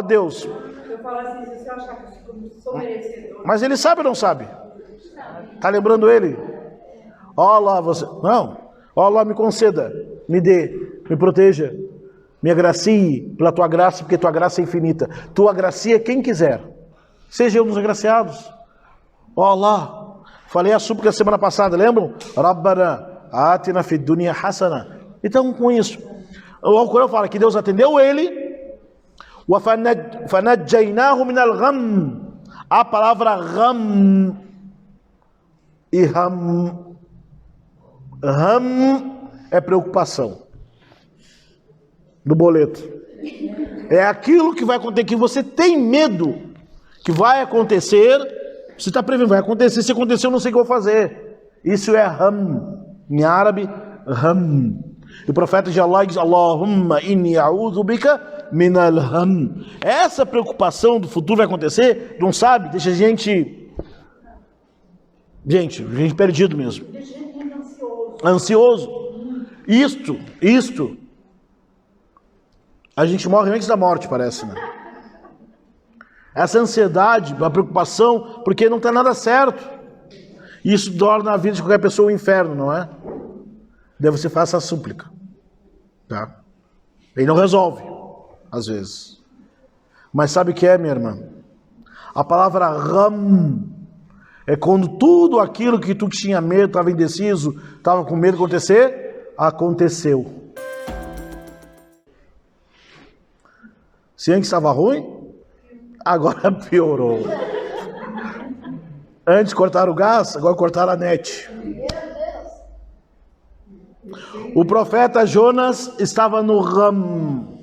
B: Deus.
D: Eu falo assim, se você achar que eu sou merecedor.
B: Mas ele sabe ou não sabe? Tá lembrando ele? Allah, você. Não. Allah, me conceda, me dê, me proteja, me agracie pela tua graça, porque tua graça é infinita. Tu agracia quem quiser. Seja um dos agraciados. Allah. Falei a súplica semana passada, lembram? Rabbana, atina fid dunya hasana. Então, com isso, o Alcorão fala que Deus atendeu ele. وَفَنَجَّيْنَاهُ مِنَ الْغَمِّ. A palavra gham e ham é preocupação do boleto. É aquilo que vai acontecer, que você tem medo que vai acontecer. Você está prevendo, vai acontecer. Se acontecer, eu não sei o que eu vou fazer. Isso é ham. Em árabe, ham. E o profeta de Allah diz: Allahumma inni a'udhu bika minal ham. Essa preocupação do futuro vai acontecer, não sabe? Deixa a gente perdido mesmo. Ansioso. Isto. A gente morre antes da morte, parece, né? Essa ansiedade, a preocupação, porque não está nada certo. Isso torna a vida de qualquer pessoa um inferno, não é? Daí você faz essa súplica. Tá? E não resolve, às vezes. Mas sabe o que é, minha irmã? A palavra ram é quando tudo aquilo que tu tinha medo, estava indeciso, estava com medo de acontecer, aconteceu. Se antes estava ruim, agora piorou. Antes cortaram o gás, agora cortaram a net. O profeta Jonas estava no ram.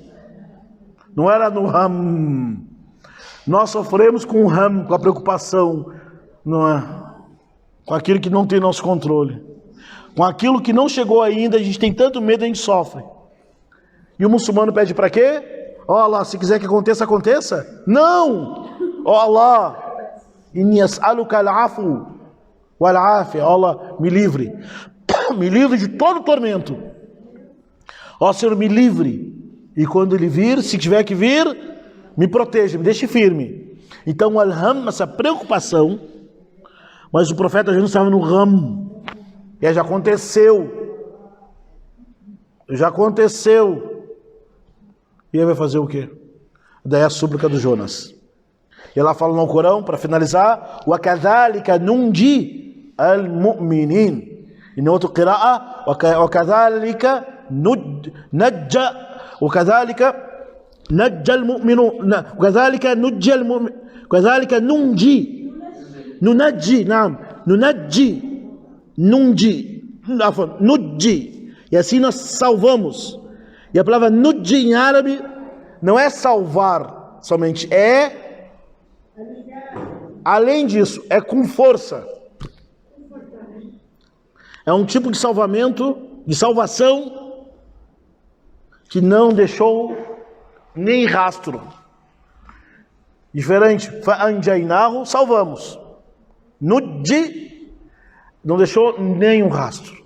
B: Não era no ram. Nós sofremos com o ram, com a preocupação, não é? Com aquilo que não tem nosso controle. Com aquilo que não chegou ainda, a gente tem tanto medo, a gente sofre. E o muçulmano pede para quê? Ó Allah, se quiser que aconteça, aconteça. Não! Ó Allah, inni as'aluka al-afu wal-afi. Ó Allah, me livre. Me livre de todo tormento. Ó Senhor, me livre. E quando ele vir, se tiver que vir, me proteja, me deixe firme. Então, al-ham, essa preocupação, mas o profeta já não estava no ram. E já aconteceu. Já aconteceu. E ele vai fazer o quê? Daí a súplica do Jonas. E ela fala no Corão, para finalizar, وَكَذَلِكَ نُنْجِي الْمُؤْمِنِينَ. E no outro qira'a, وَكَذَلِكَ نُجَّى الْمُؤْمِنُونَ وَكَذَلِكَ نُجِّي الْمُؤْمِنُونَ وَكَذَلِكَ نُنْجِي نُنْجِي. E assim nós salvamos. E a palavra nudji em árabe não é salvar somente, é, além disso, é com força. É um tipo de salvamento, de salvação, que não deixou nem rastro. Diferente, fa'anjainahu, salvamos. Nudji, não deixou nenhum rastro.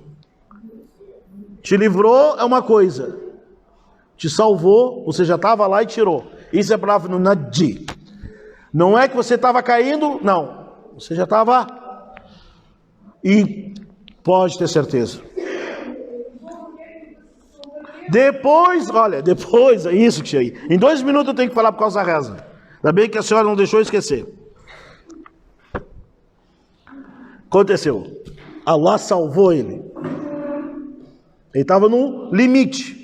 B: Te livrou é uma coisa. Te salvou, você já estava lá e tirou. Isso é a palavra no nadji. Não é que você estava caindo, não. Você já estava. E pode ter certeza. Depois, é isso que aí. Em 2 minutos eu tenho que falar por causa da reza. Ainda bem que a senhora não deixou eu esquecer. Aconteceu. Allah salvou ele. Ele estava no limite.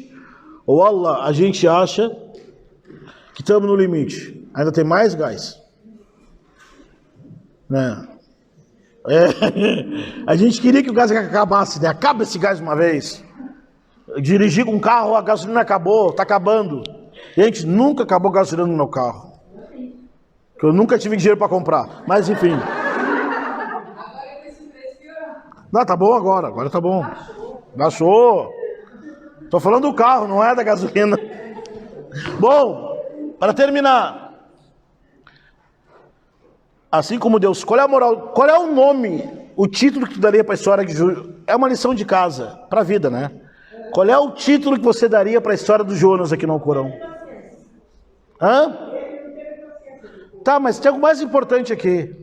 B: Ou Allah, a gente acha que estamos no limite. Ainda tem mais gás. Né? A gente queria que o gás acabasse, né? Acaba esse gás uma vez. Dirigir com um carro, a gasolina acabou, está acabando. Gente, nunca acabou a gasolina no meu carro. Porque eu nunca tive dinheiro para comprar. Mas enfim. Não, tá bom agora tá bom. Baixou. Estou falando do carro, não é da gasolina. Bom, para terminar. Assim como Deus, qual é a moral? Qual é o nome, o título que tu daria para a história de Jonas? É uma lição de casa, para a vida, né? Qual é o título que você daria para a história do Jonas aqui no Alcorão? Hã? Tá, mas tem algo mais importante aqui.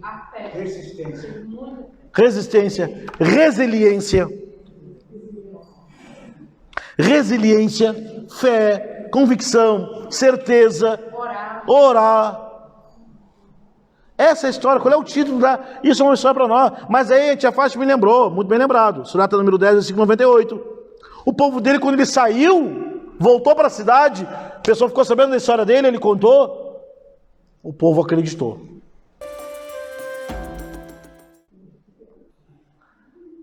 B: Resistência. Resiliência, fé, convicção, certeza, orar. Essa é a história, qual é o título da... Isso é uma história para nós, mas aí a tia Fátima me lembrou, muito bem lembrado, Surata número 10, versículo 98. O povo dele, quando ele saiu, voltou para a cidade, a pessoa ficou sabendo da história dele, ele contou, o povo acreditou.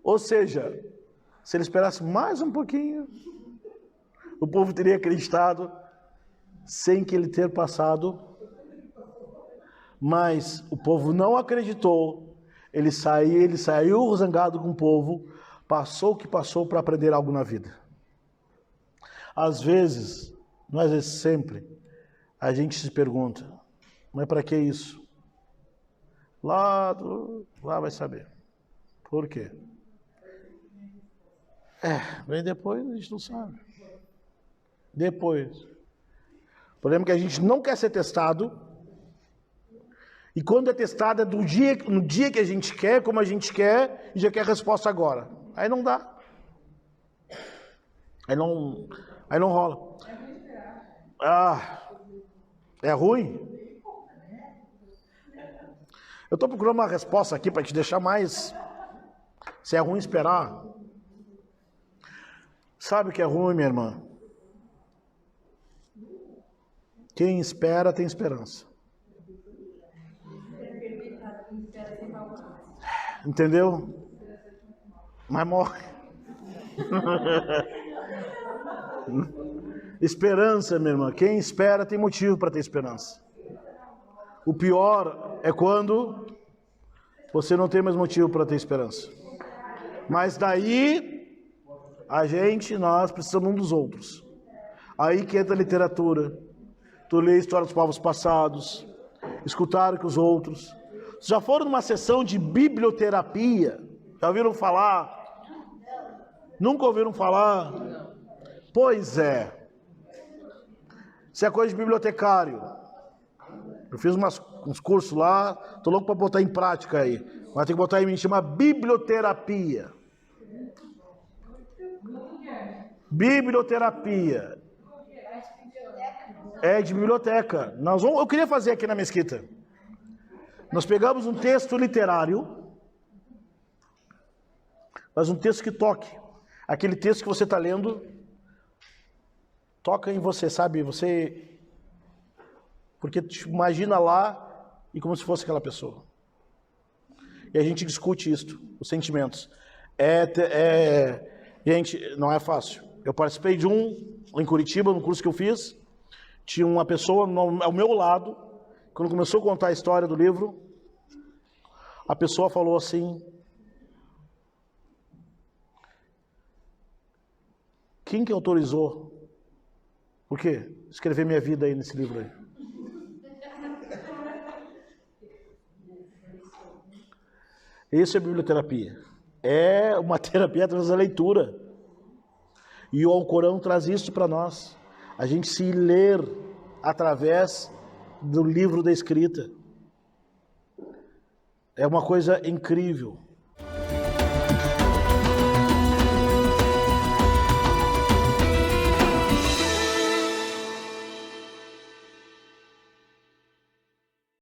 B: Ou seja, se ele esperasse mais um pouquinho, o povo teria acreditado sem que ele ter passado. Mas o povo não acreditou. Ele saiu zangado com o povo, passou o que passou para aprender algo na vida. Às vezes, não às vezes sempre, a gente se pergunta, mas para que isso? Lá vai saber. Por quê? Vem depois, a gente não sabe. Depois. O problema é que a gente não quer ser testado. E quando é testado é no dia que a gente quer, como a gente quer, e já quer a resposta agora. Aí não dá. Aí não rola. É ruim? Eu estou procurando uma resposta aqui para te deixar mais... Se é ruim esperar. Sabe o que é ruim, minha irmã? Quem espera tem esperança. Entendeu? Mas morre. Esperança, minha irmã. Quem espera tem motivo para ter esperança. O pior é quando você não tem mais motivo para ter esperança. Mas daí, nós precisamos um dos outros. Aí que entra a literatura. Tu lê a história dos povos passados, escutaram com os outros. Já foram numa sessão de biblioterapia? Já ouviram falar? Nunca ouviram falar? Pois é. Isso é coisa de bibliotecário. Eu fiz uns cursos lá, tô louco para botar em prática aí. Mas tem que botar em mim, chama biblioterapia. Biblioterapia. É de biblioteca. Eu queria fazer aqui na mesquita. Nós pegamos um texto literário, mas um texto que toque. Aquele texto que você está lendo, toca em você, sabe? Porque te imagina lá e como se fosse aquela pessoa. E a gente discute isso, os sentimentos. Gente, não é fácil. Eu participei de em Curitiba, no curso que eu fiz, tinha uma pessoa ao meu lado, quando começou a contar a história do livro, a pessoa falou assim: quem que autorizou? Por quê? Escrever minha vida aí nesse livro aí. Isso é biblioterapia. É uma terapia através da leitura. E o Alcorão traz isso para nós. A gente se ler através do livro da escrita. É uma coisa incrível.